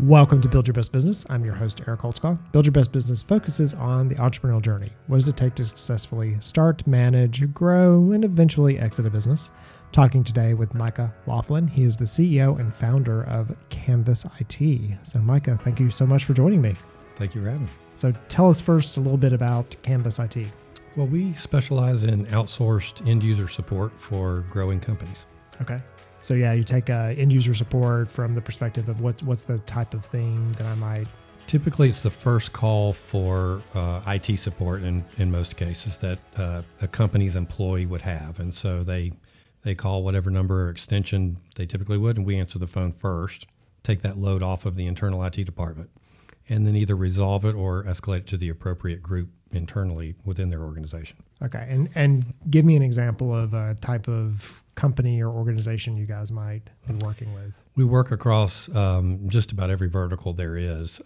Welcome to Build Your Best Business. I'm your host, Eric Holtzclaw. Build Your Best Business focuses on the entrepreneurial journey. What does it take to successfully start, manage, grow, and eventually exit a business? Talking today with Micah Laughlin. He is the CEO and founder of CanvasIT. So Micah, thank you so much for joining me. Thank you for having me. So tell us first a little bit about CanvasIT. Well, we specialize in outsourced end user support for growing companies. Okay. So yeah, you take end user support from the perspective of what's the type of thing that I might... Typically, it's the first call for IT support in most cases that a company's employee would have. And so they call whatever number or extension they typically would, and we answer the phone first, take that load off of the internal IT department, and then either resolve it or escalate it to the appropriate group internally within their organization. Okay. And give me an example of a type of company or organization you guys might be working with. We work across just about every vertical there is.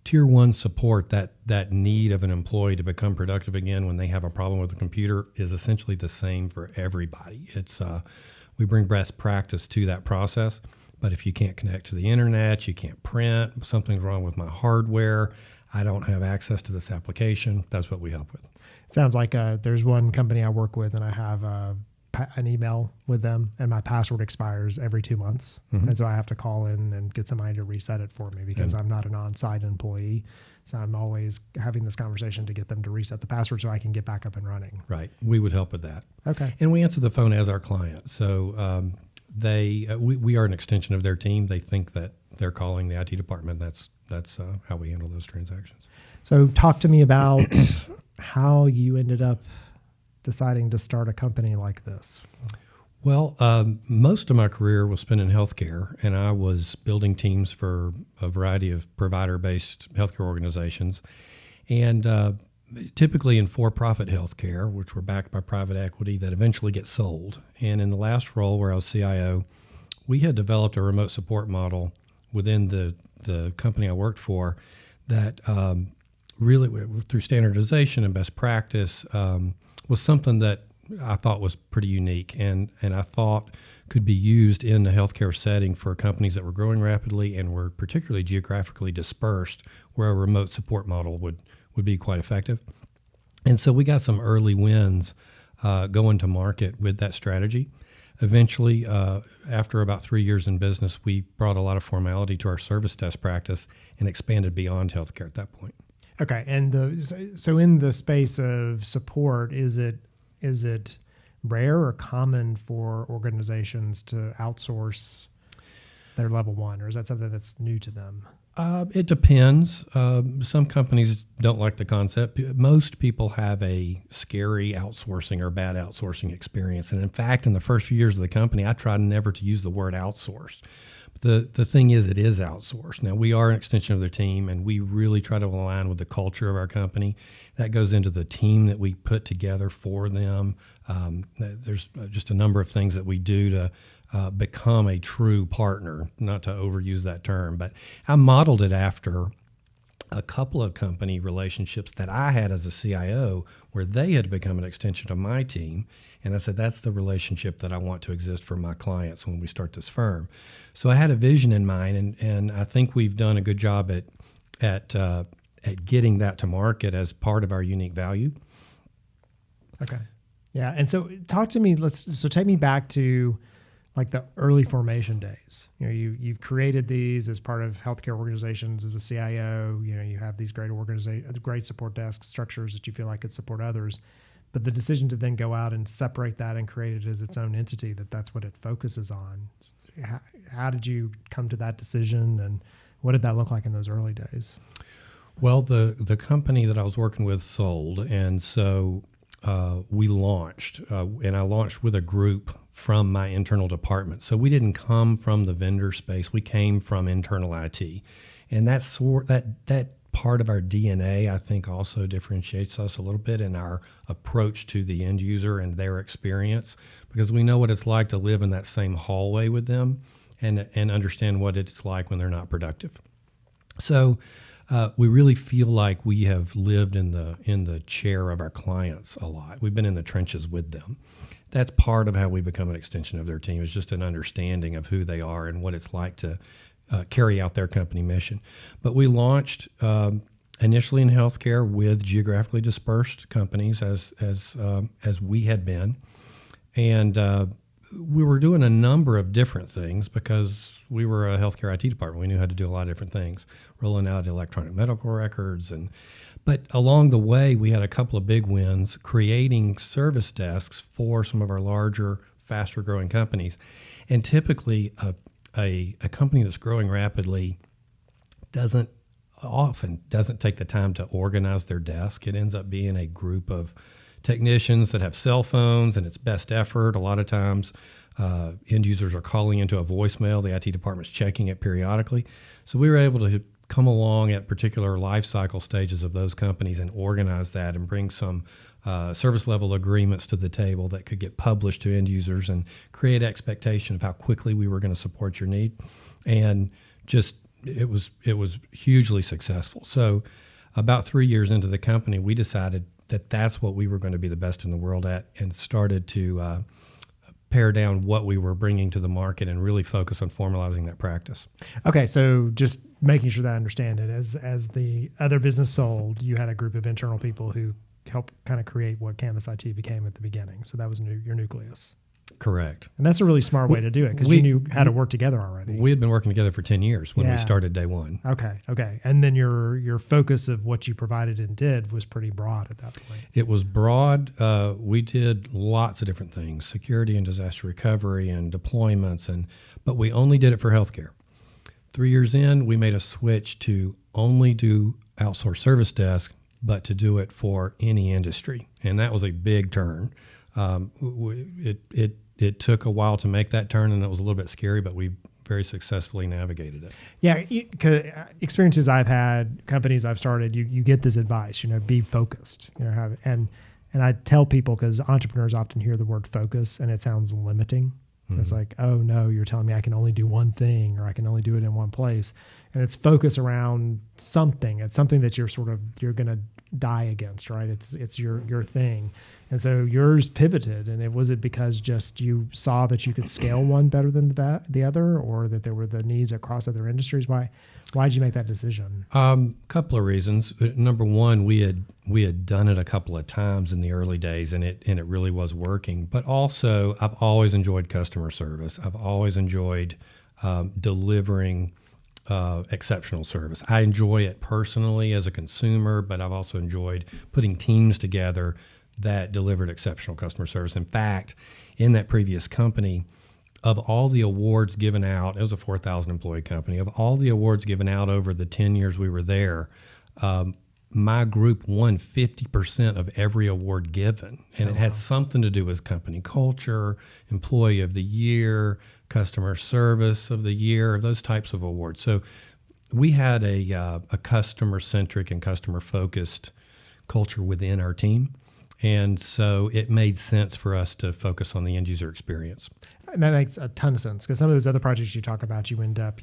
Tier one support, that need of an employee to become productive again when they have a problem with a computer, is essentially the same for everybody. It's we bring best practice to that process. But if you can't connect to the internet, you can't print, something's wrong with my hardware, I don't have access to this application, that's what we help with. It sounds like there's one company I work with, and I have an email with them, and my password expires every 2 months. Mm-hmm. And so I have to call in and get somebody to reset it for me because I'm not an on-site employee. So I'm always having this conversation to get them to reset the password so I can get back up and running. Right. We would help with that. Okay. And we answer the phone as our client. So we are an extension of their team. They think that they're calling the IT department. That's how we handle those transactions. So talk to me about how you ended up deciding to start a company like this. Well, most of my career was spent in healthcare, and I was building teams for a variety of provider-based healthcare organizations, and typically in for-profit healthcare, which were backed by private equity that eventually get sold. And in the last role where I was CIO, we had developed a remote support model within the company I worked for that really, through standardization and best practice, was something that I thought was pretty unique and I thought could be used in the healthcare setting for companies that were growing rapidly and were particularly geographically dispersed, where a remote support model would be quite effective. And so we got some early wins going to market with that strategy. Eventually, after about 3 years in business, we brought a lot of formality to our service desk practice and expanded beyond healthcare at that point. Okay, and so in the space of support, is it rare or common for organizations to outsource their level one, or is that something that's new to them? It depends. Some companies don't like the concept. Most people have a scary outsourcing or bad outsourcing experience. And in fact, in the first few years of the company, I tried never to use the word outsourced. But the thing is, it is outsourced. Now, we are an extension of their team, and we really try to align with the culture of our company. That goes into the team that we put together for them. There's just a number of things that we do to become a true partner, not to overuse that term, but I modeled it after a couple of company relationships that I had as a CIO where they had become an extension of my team. And I said, that's the relationship that I want to exist for my clients when we start this firm. So I had a vision in mind, and I think we've done a good job at getting that to market as part of our unique value. Okay. Yeah. And so talk to me, take me back to like the early formation days. You know, you've created these as part of healthcare organizations as a CIO. You know, you have these great support desk structures that you feel like could support others. But the decision to then go out and separate that and create it as its own entity, that's what it focuses on. How did you come to that decision, and what did that look like in those early days? Well, the company that I was working with sold, and so we launched, and I launched with a group from my internal department. So we didn't come from the vendor space; we came from internal IT, and that part of our DNA, I think, also differentiates us a little bit in our approach to the end user and their experience, because we know what it's like to live in that same hallway with them and understand what it's like when they're not productive. So we really feel like we have lived in the chair of our clients a lot. We've been in the trenches with them. That's part of how we become an extension of their team, is just an understanding of who they are and what it's like to carry out their company mission. But we launched initially in healthcare with geographically dispersed companies as we had been, and we were doing a number of different things because we were a healthcare IT department. We knew how to do a lot of different things, rolling out electronic medical records. But along the way, we had a couple of big wins, creating service desks for some of our larger, faster growing companies. And typically a company that's growing rapidly doesn't take the time to organize their desk. It ends up being a group of technicians that have cell phones, and it's best effort. A lot of times end users are calling into a voicemail. The IT department's checking it periodically. So we were able to come along at particular life cycle stages of those companies and organize that and bring some service level agreements to the table that could get published to end users and create expectation of how quickly we were going to support your need. And just it was hugely successful. So about 3 years into the company, we decided that that's what we were going to be the best in the world at, and started to pare down what we were bringing to the market and really focus on formalizing that practice. Okay, so just making sure that I understand it, as the other business sold, you had a group of internal people who helped kind of create what CanvasIT became at the beginning. So that was your nucleus. Correct. And that's a really smart way to do it, because you knew how to work together already. We had been working together for 10 years when we started day one. Okay. And then your focus of what you provided and did was pretty broad at that point. It was broad. We did lots of different things, security and disaster recovery and deployments, but we only did it for healthcare. 3 years in, we made a switch to only do outsourced service desk, but to do it for any industry. And that was a big turn. It took a while to make that turn, and it was a little bit scary, but we very successfully navigated it. Yeah, experiences I've had, companies I've started, you get this advice, be focused, and I tell people, because entrepreneurs often hear the word focus and it sounds limiting. Mm-hmm. It's like, oh no, you're telling me I can only do one thing, or I can only do it in one place. And it's focus around something. It's something that you're going to die against, right? It's your thing. And so yours pivoted, and was it because just you saw that you could scale one better than the other, or that there were the needs across other industries? Why did you make that decision? Couple of reasons. Number one, we had done it a couple of times in the early days, and it really was working. But also, I've always enjoyed customer service. I've always enjoyed delivering exceptional service. I enjoy it personally as a consumer, but I've also enjoyed putting teams together that delivered exceptional customer service. In fact, in that previous company, of all the awards given out, it was a 4,000 employee company, of all the awards given out over the 10 years we were there, my group won 50% of every award given. And it has something to do with company culture, employee of the year, customer service of the year, those types of awards. So we had a customer-centric and customer-focused culture within our team. And so it made sense for us to focus on the end user experience. And that makes a ton of sense, because some of those other projects you talk about, you end up,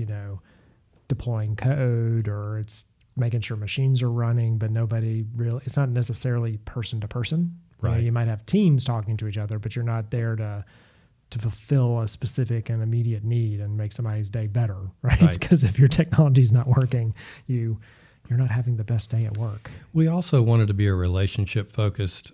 deploying code, or it's making sure machines are running, but nobody really, it's not necessarily person to person. Right. You might have teams talking to each other, but you're not there to fulfill a specific and immediate need and make somebody's day better, right? Because if your technology is not working, you're not having the best day at work. We also wanted to be a relationship-focused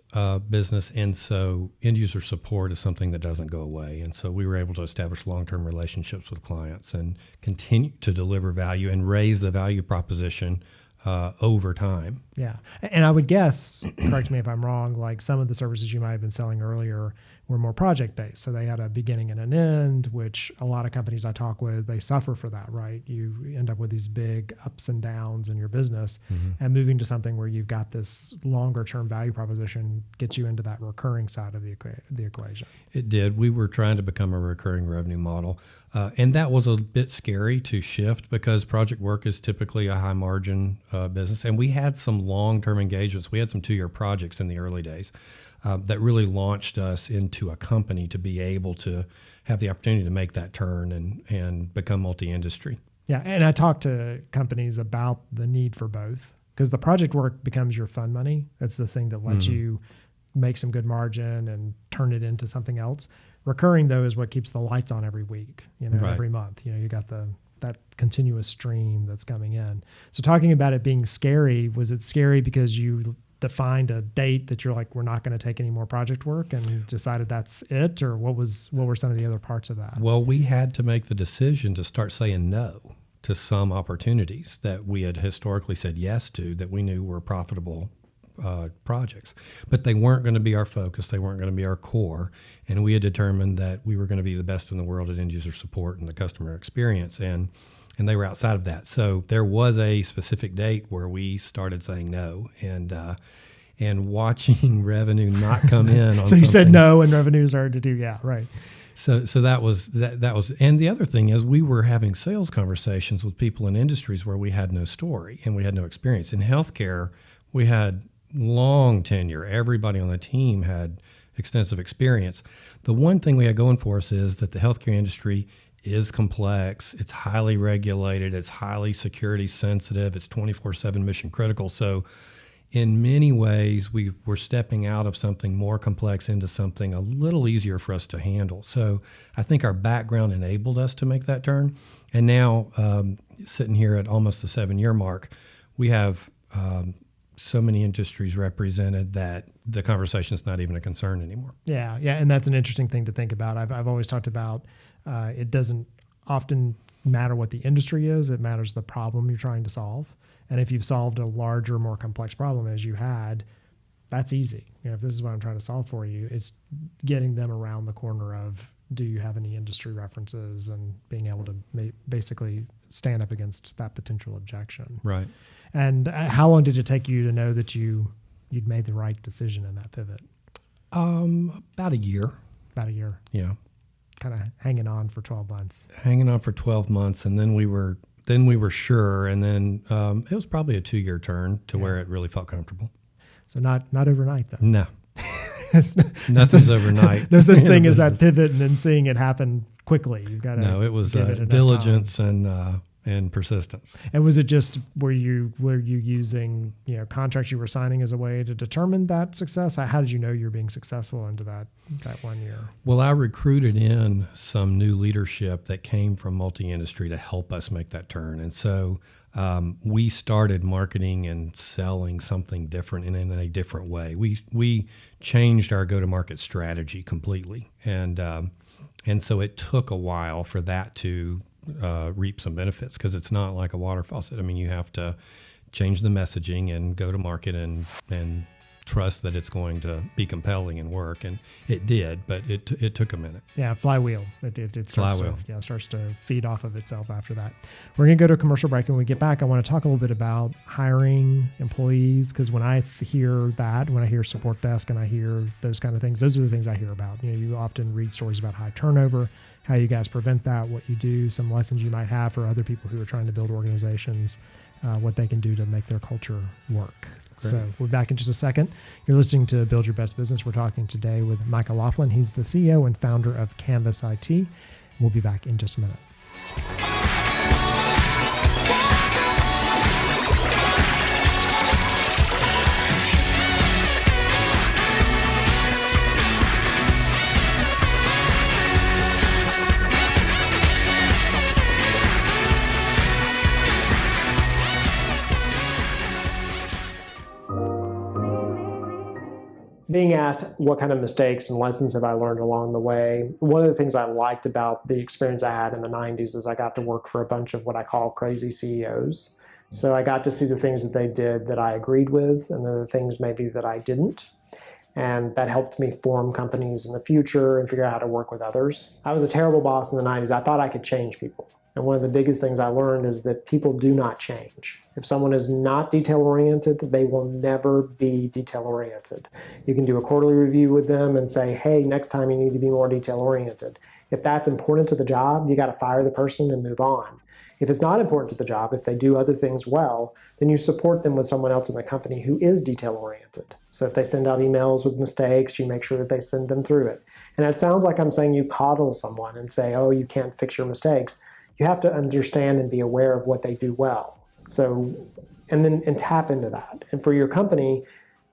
business, and so end-user support is something that doesn't go away. And so we were able to establish long-term relationships with clients and continue to deliver value and raise the value proposition over time. Yeah. And I would guess, correct me if I'm wrong, like some of the services you might have been selling earlier were more project-based. So they had a beginning and an end, which a lot of companies I talk with, they suffer for that, right? You end up with these big ups and downs in your business, and moving to something where you've got this longer-term value proposition gets you into that recurring side of the equation. It did. We were trying to become a recurring revenue model. And that was a bit scary to shift, because project work is typically a high margin business. And we had some long-term engagements. We had some 2-year projects in the early days that really launched us into a company to be able to have the opportunity to make that turn and become multi-industry. Yeah. And I talk to companies about the need for both, because the project work becomes your fun money. That's the thing that lets you make some good margin and turn it into something else. Recurring, though, is what keeps the lights on every week, Right. every month. You got the that continuous stream that's coming in. So talking about it being scary, was it scary because you defined a date that you're like, we're not going to take any more project work, and decided that's it? Or what were some of the other parts of that? Well, we had to make the decision to start saying no to some opportunities that we had historically said yes to, that we knew were profitable projects, but they weren't going to be our focus. They weren't going to be our core. And we had determined that we were going to be the best in the world at end user support and the customer experience. And they were outside of that. So there was a specific date where we started saying no, and watching revenue not come in. On So you said no, and revenue started to do, yeah, right. So that was, and the other thing is, we were having sales conversations with people in industries where we had no story and we had no experience. In healthcare, we had long tenure. Everybody on the team had extensive experience. The one thing we had going for us is that the healthcare industry is complex. It's highly regulated. It's highly security sensitive. It's 24/7 mission critical. So in many ways, we were stepping out of something more complex into something a little easier for us to handle. So I think our background enabled us to make that turn. And now, sitting here at almost the 7-year mark, we have so many industries represented that the conversation is not even a concern anymore. Yeah, and that's an interesting thing to think about. I've always talked about it doesn't often matter what the industry is; it matters the problem you're trying to solve. And if you've solved a larger, more complex problem as you had, that's easy. If this is what I'm trying to solve for you, it's getting them around the corner of, do you have any industry references, and being able to basically stand up against that potential objection. Right. And how long did it take you to know that you'd made the right decision in that pivot? About a year. About a year. Yeah. Kind of hanging on for 12 months. Hanging on for 12 months, and then we were sure, and then it was probably a 2-year turn to where it really felt comfortable. So not overnight, though. No. Nothing's overnight. No such thing as that pivot and then seeing it happen quickly. You've got to. No, it was diligence and persistence. And was it just were you using contracts you were signing as a way to determine that success? How did you know you were being successful into that 1 year? Well, I recruited in some new leadership that came from multi-industry to help us make that turn, and so we started marketing and selling something different and in a different way. We changed our go-to-market strategy completely, and so it took a while for that to reap some benefits, because it's not like a water faucet. I mean, you have to change the messaging and go to market and trust that it's going to be compelling and work. And it did, but it took a minute. Yeah, flywheel. It Flywheel. Starts to feed off of itself after that. We're going to go to a commercial break. And when we get back, I want to talk a little bit about hiring employees, because when I hear support desk and I hear those kind of things, those are the things I hear about. You often read stories about high turnover, how you guys prevent that, what you do, some lessons you might have for other people who are trying to build organizations, what they can do to make their culture work. Great. So we're back in just a second. You're listening to Build Your Best Business. We're talking today with Micah Laughlin. He's the CEO and founder of CanvasIT. We'll be back in just a minute. Being asked what kind of mistakes and lessons have I learned along the way, one of the things I liked about the experience I had in the 90s is I got to work for a bunch of what I call crazy CEOs. So I got to see the things that they did that I agreed with, and the things maybe that I didn't. And that helped me form companies in the future and figure out how to work with others. I was a terrible boss in the 90s. I thought I could change people. And one of the biggest things I learned is that people do not change. If someone is not detail-oriented, they will never be detail-oriented. You can do a quarterly review with them and say, hey, next time you need to be more detail-oriented. If that's important to the job, you got to fire the person and move on. If it's not important to the job, if they do other things well, then you support them with someone else in the company who is detail-oriented. So if they send out emails with mistakes, you make sure that they send them through it. And it sounds like I'm saying you coddle someone and say, oh, you can't fix your mistakes. You have to understand and be aware of what they do well. So, and tap into that. And for your company,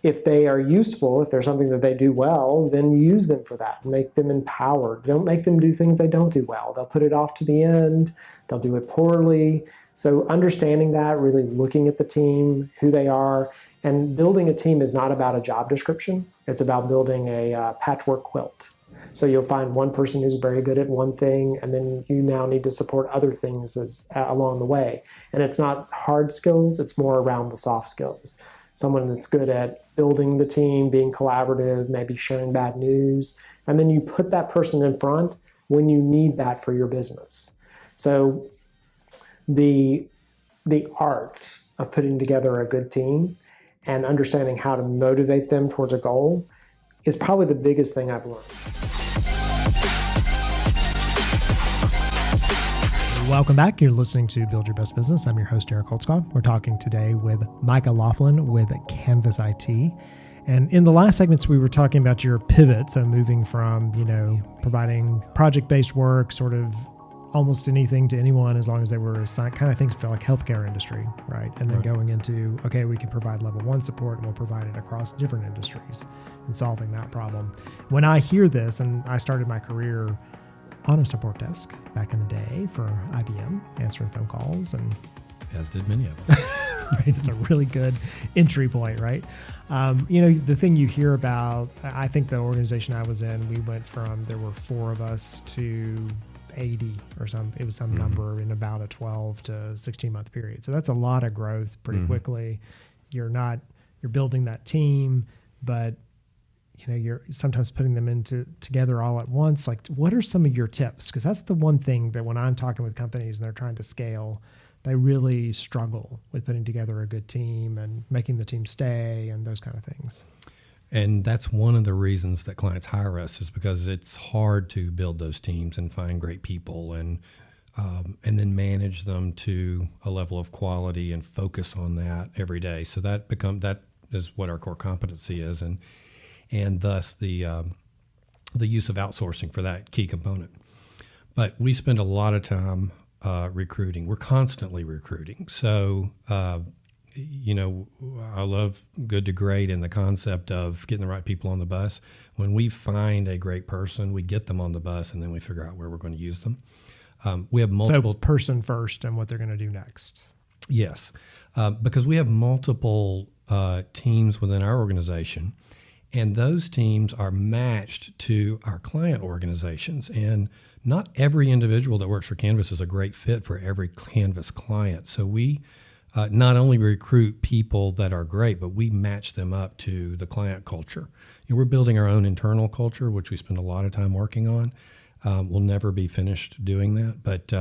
if they are useful, if there's something that they do well, then use them for that. Make them empowered. Don't make them do things they don't do well. They'll put it off to the end. They'll do it poorly. So understanding that, really looking at the team, who they are, and building a team is not about a job description. It's about building a patchwork quilt. So you'll find one person who's very good at one thing, and then you now need to support other things along the way. And it's not hard skills, it's more around the soft skills. Someone that's good at building the team, being collaborative, maybe sharing bad news. And then you put that person in front when you need that for your business. So the art of putting together a good team and understanding how to motivate them towards a goal is probably the biggest thing I've learned. Welcome back. You're listening to Build Your Best Business. I'm your host, Eric Holtzclaw. We're talking today with Micah Laughlin with CanvasIT. And in the last segments, we were talking about your pivot. So moving from, providing project-based work, sort of almost anything to anyone as long as they were assigned, kind of things feel like healthcare industry, right? And then going into, okay, we can provide level 1 support and we'll provide it across different industries and solving that problem. When I hear this, and I started my career on a support desk back in the day for IBM, answering phone calls, and as did many of us. Right, it's a really good entry point, right? The thing you hear about, I think the organization I was in, we went from, there were 4 of us to 80 or it was some number in about a 12 to 16 month period. So that's a lot of growth pretty quickly. You're building that team, but you're sometimes putting them together all at once. Like, what are some of your tips? Because that's the one thing that when I'm talking with companies and they're trying to scale, they really struggle with putting together a good team and making the team stay and those kind of things. And that's one of the reasons that clients hire us, is because it's hard to build those teams and find great people and then manage them to a level of quality and focus on that every day. So that is what our core competency is, and thus the use of outsourcing for that key component. But we spend a lot of time recruiting. We're constantly recruiting. So, I love good to great and the concept of getting the right people on the bus. When we find a great person, we get them on the bus, and then we figure out where we're going to use them. We have multiple... So person first and what they're going to do next. Yes, because we have multiple teams within our organization, and those teams are matched to our client organizations. And not every individual that works for Canvas is a great fit for every Canvas client. So we not only recruit people that are great, but we match them up to the client culture. We're building our own internal culture, which we spend a lot of time working on. We'll never be finished doing that, but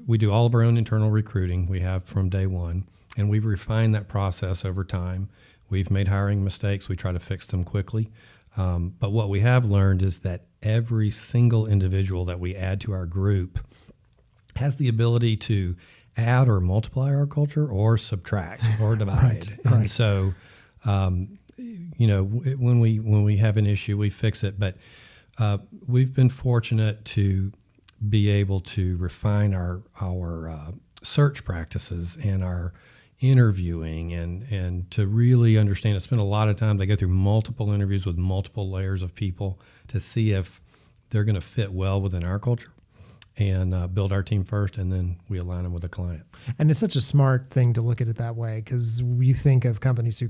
we do all of our own internal recruiting. We have from day one, and we've refined that process over time. We've made hiring mistakes. We try to fix them quickly. But what we have learned is that every single individual that we add to our group has the ability to add or multiply our culture or subtract or divide. And so, when we have an issue, we fix it. But we've been fortunate to be able to refine our search practices and our interviewing and to really understand it. Spend a lot of time. They go through multiple interviews with multiple layers of people to see if they're going to fit well within our culture, and build our team first, and then we align them with the client. And it's such a smart thing to look at it that way, because you think of companies who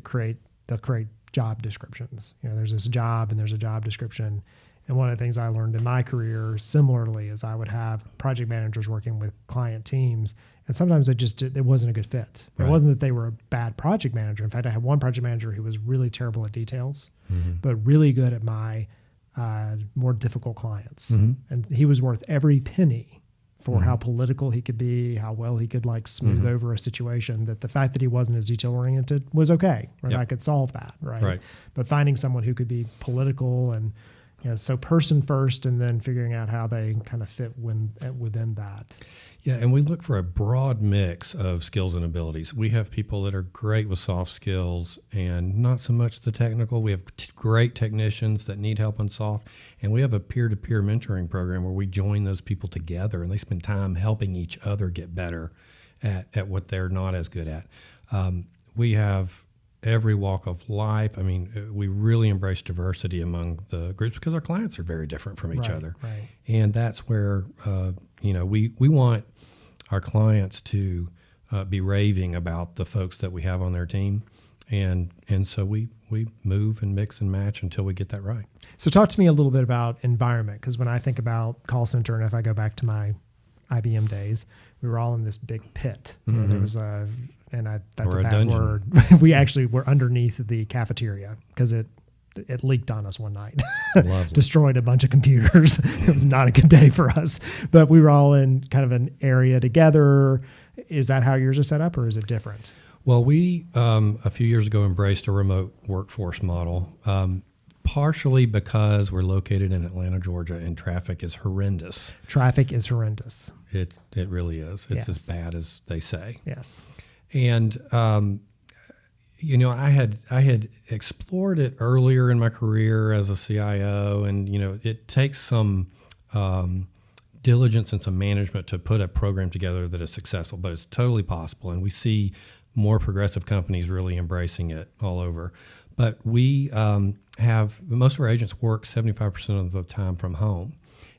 they'll create job descriptions. There's this job and there's a job description. And one of the things I learned in my career similarly is I would have project managers working with client teams, and sometimes it wasn't a good fit. Right. It wasn't that they were a bad project manager. In fact, I had one project manager who was really terrible at details, but really good at my more difficult clients. And he was worth every penny for how political he could be, how well he could smooth over a situation, that the fact that he wasn't as detail oriented was okay, right? Yep. I could solve that, right? But finding someone who could be political and, so person first, and then figuring out how they kind of fit within that. Yeah, and we look for a broad mix of skills and abilities. We have people that are great with soft skills and not so much the technical. We have great technicians that need help on soft, and we have a peer-to-peer mentoring program where we join those people together, and they spend time helping each other get better at what they're not as good at. We have every walk of life. I mean, we really embrace diversity among the groups because our clients are very different from each other. Right. And that's where, we want our clients to be raving about the folks that we have on their team. And so we move and mix and match until we get that right. So talk to me a little bit about environment, because when I think about call center, and if I go back to my IBM days, we were all in this big pit. You know, there was that's Or a a bad dungeon. word. We actually were underneath the cafeteria because it leaked on us one night. Lovely. Destroyed a bunch of computers. It was not a good day for us, but we were all in kind of an area together. Is that how yours are set up, or is it different? Well, we a few years ago embraced a remote workforce model, partially because we're located in Atlanta, Georgia, and traffic is horrendous. Traffic is horrendous. It really is. It's Yes. as bad as they say. Yes. And I had explored it earlier in my career as a CIO, and it takes some diligence and some management to put a program together that is successful, but it's totally possible, and we see more progressive companies really embracing it all over. But we have most of our agents work 75% of the time from home.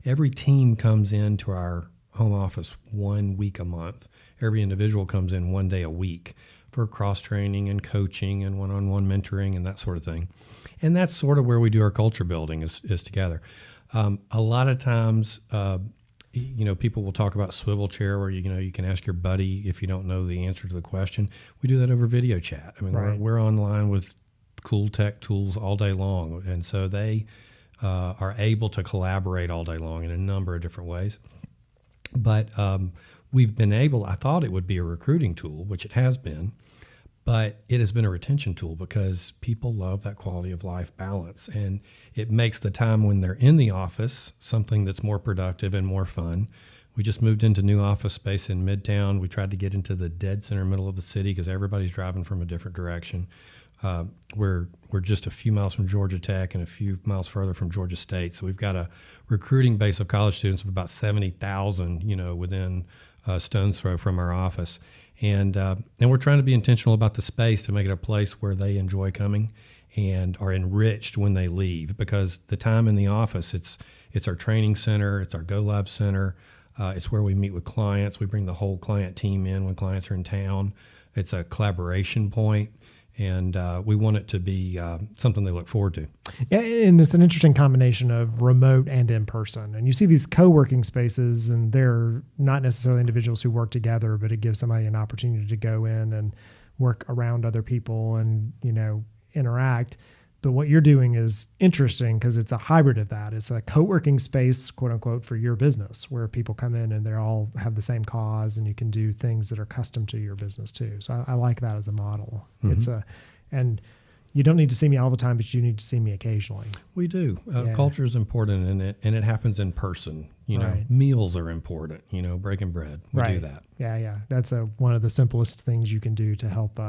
Every team comes into our home office 1 week a month. Every individual comes in 1 day a week for cross training and coaching and one-on-one mentoring and that sort of thing. And that's sort of where we do our culture building is together. A lot of times, people will talk about swivel chair where you can ask your buddy if you don't know the answer to the question. We do that over video chat. I mean, Right. we're online with cool tech tools all day long, and so they are able to collaborate all day long in a number of different ways. But we've been able, I thought it would be a recruiting tool, which it has been, but it has been a retention tool because people love that quality of life balance. And it makes the time when they're in the office something that's more productive and more fun. We just moved into new office space in Midtown. We tried to get into the dead center middle of the city because everybody's driving from a different direction. We're just a few miles from Georgia Tech and a few miles further from Georgia State. So we've got a recruiting base of college students of about 70,000, within a stone's throw from our office. And we're trying to be intentional about the space to make it a place where they enjoy coming and are enriched when they leave, because the time in the office, it's our training center, it's our Go Live center, it's where we meet with clients. We bring the whole client team in when clients are in town. It's a collaboration point, and we want it to be something they look forward to. Yeah, and it's an interesting combination of remote and in person. And you see these co-working spaces, and they're not necessarily individuals who work together, but it gives somebody an opportunity to go in and work around other people and, interact. But what you're doing is interesting because it's a hybrid of that. It's a co-working space, quote unquote, for your business, where people come in and they all have the same cause, and you can do things that are custom to your business too. So I like that as a model. Mm-hmm. And you don't need to see me all the time, but you need to see me occasionally. We do. Yeah. Culture is important, and it happens in person. Right. Meals are important. Breaking bread. We do that. Yeah. That's one of the simplest things you can do to help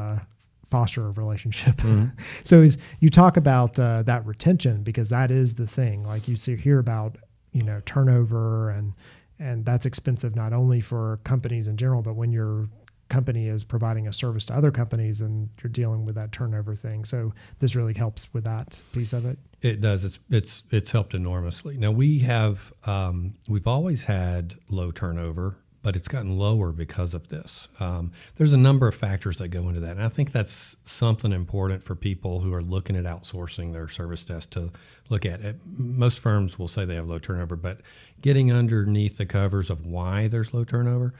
foster a relationship. Mm-hmm. So you talk about that retention, because that is the thing. Like hear about turnover, and that's expensive not only for companies in general, but when your company is providing a service to other companies and you're dealing with that turnover thing. So this really helps with that piece of it. It does. It's helped enormously. Now we've always had low turnover, but it's gotten lower because of this. There's a number of factors that go into that. And I think that's something important for people who are looking at outsourcing their service desk to look at. Most firms will say they have low turnover, but getting underneath the covers of why there's low turnover,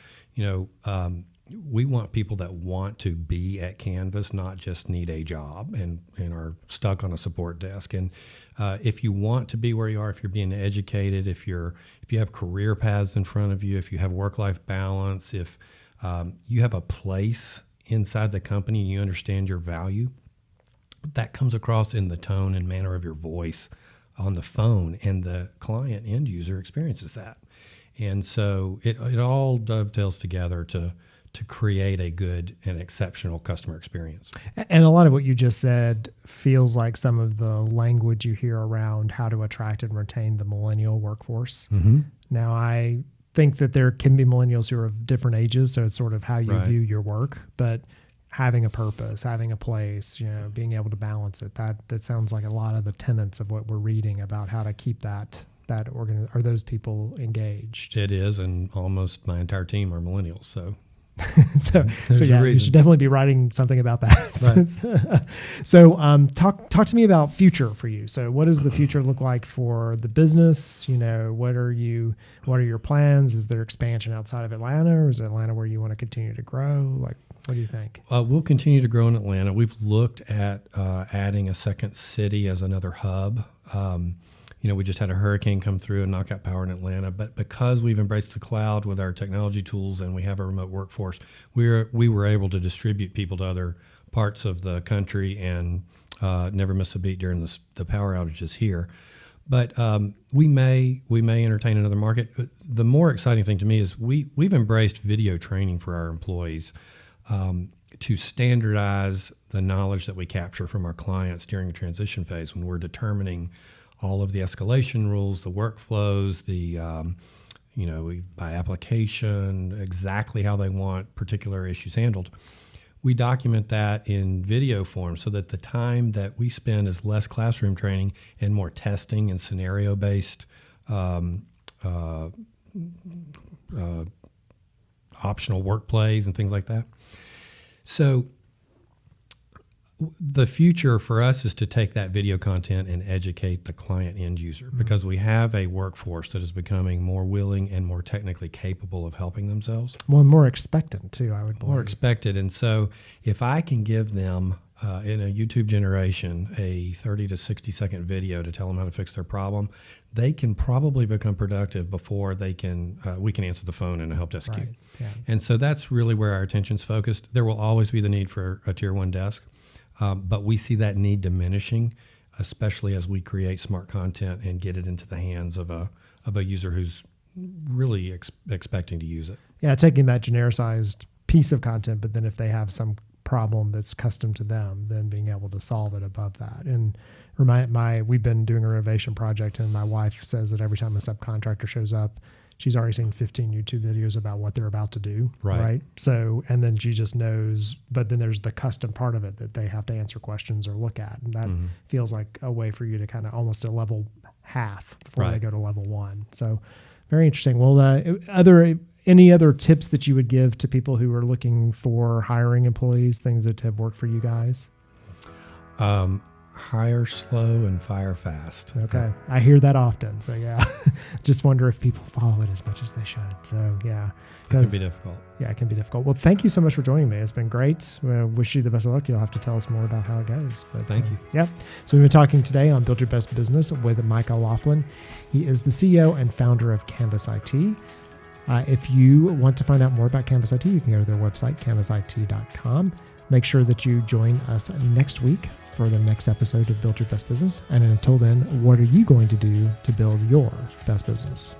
we want people that want to be at Canvas, not just need a job and are stuck on a support desk. And if you want to be where you are, if you're being educated, if you have career paths in front of you, if you have work-life balance, if you have a place inside the company and you understand your value, that comes across in the tone and manner of your voice on the phone, and the client end user experiences that. And so it all dovetails together to create a good and exceptional customer experience. And a lot of what you just said feels like some of the language you hear around how to attract and retain the millennial workforce. Mm-hmm. Now, I think that there can be millennials who are of different ages, so it's sort of how you Right. view your work. But having a purpose, having a place, being able to balance it. That sounds like a lot of the tenets of what we're reading about how to keep are those people engaged. It is, and almost my entire team are millennials. So, so There's a yeah, you reason. should definitely be writing something about that. Right. So, talk to me about future for you. So, what does the future look like for the business? What are your plans? Is there expansion outside of Atlanta, or is Atlanta where you want to continue to grow? Like, what do you think? We'll continue to grow in Atlanta. We've looked at adding a second city as another hub. We just had a hurricane come through and knock out power in Atlanta, but because we've embraced the cloud with our technology tools and we have a remote workforce, we were able to distribute people to other parts of the country and never miss a beat during the power outages here. But we may entertain another market. The more exciting thing to me is we've embraced video training for our employees to standardize the knowledge that we capture from our clients during the transition phase when we're determining all of the escalation rules, the workflows, by application, exactly how they want particular issues handled. We document that in video form so that the time that we spend is less classroom training and more testing and scenario-based optional work plays and things like that. So the future for us is to take that video content and educate the client end user, because we have a workforce that is becoming more willing and more technically capable of helping themselves. Well, more expectant too, I would believe. More expected. And so if I can give them in a YouTube generation a 30 to 60 second video to tell them how to fix their problem, they can probably become productive before we can answer the phone in a help desk queue. Right. Yeah. And so that's really where our attention's focused. There will always be the need for a tier 1 desk. But we see that need diminishing, especially as we create smart content and get it into the hands of a user who's really expecting to use it. Yeah, taking that genericized piece of content, but then if they have some problem that's custom to them, then being able to solve it above that. And we've been doing a renovation project, and my wife says that every time a subcontractor shows up, she's already seen 15 YouTube videos about what they're about to do. Right. So, and then she just knows, but then there's the custom part of it that they have to answer questions or look at. And that feels like a way for you to kind of almost a level half before they go to level 1. So very interesting. Well, any other tips that you would give to people who are looking for hiring employees, things that have worked for you guys? Hire slow and fire fast. Okay. I hear that often. So yeah, just wonder if people follow it as much as they should. So yeah. It can be difficult. Yeah, it can be difficult. Well, thank you so much for joining me. It's been great. Wish you the best of luck. You'll have to tell us more about how it goes. But, thank you. Yeah. So we've been talking today on Build Your Best Business with Micah Laughlin. He is the CEO and founder of CanvasIT. If you want to find out more about CanvasIT, you can go to their website, canvasit.com. Make sure that you join us next week for the next episode of Build Your Best Business. And until then, what are you going to do to build your best business?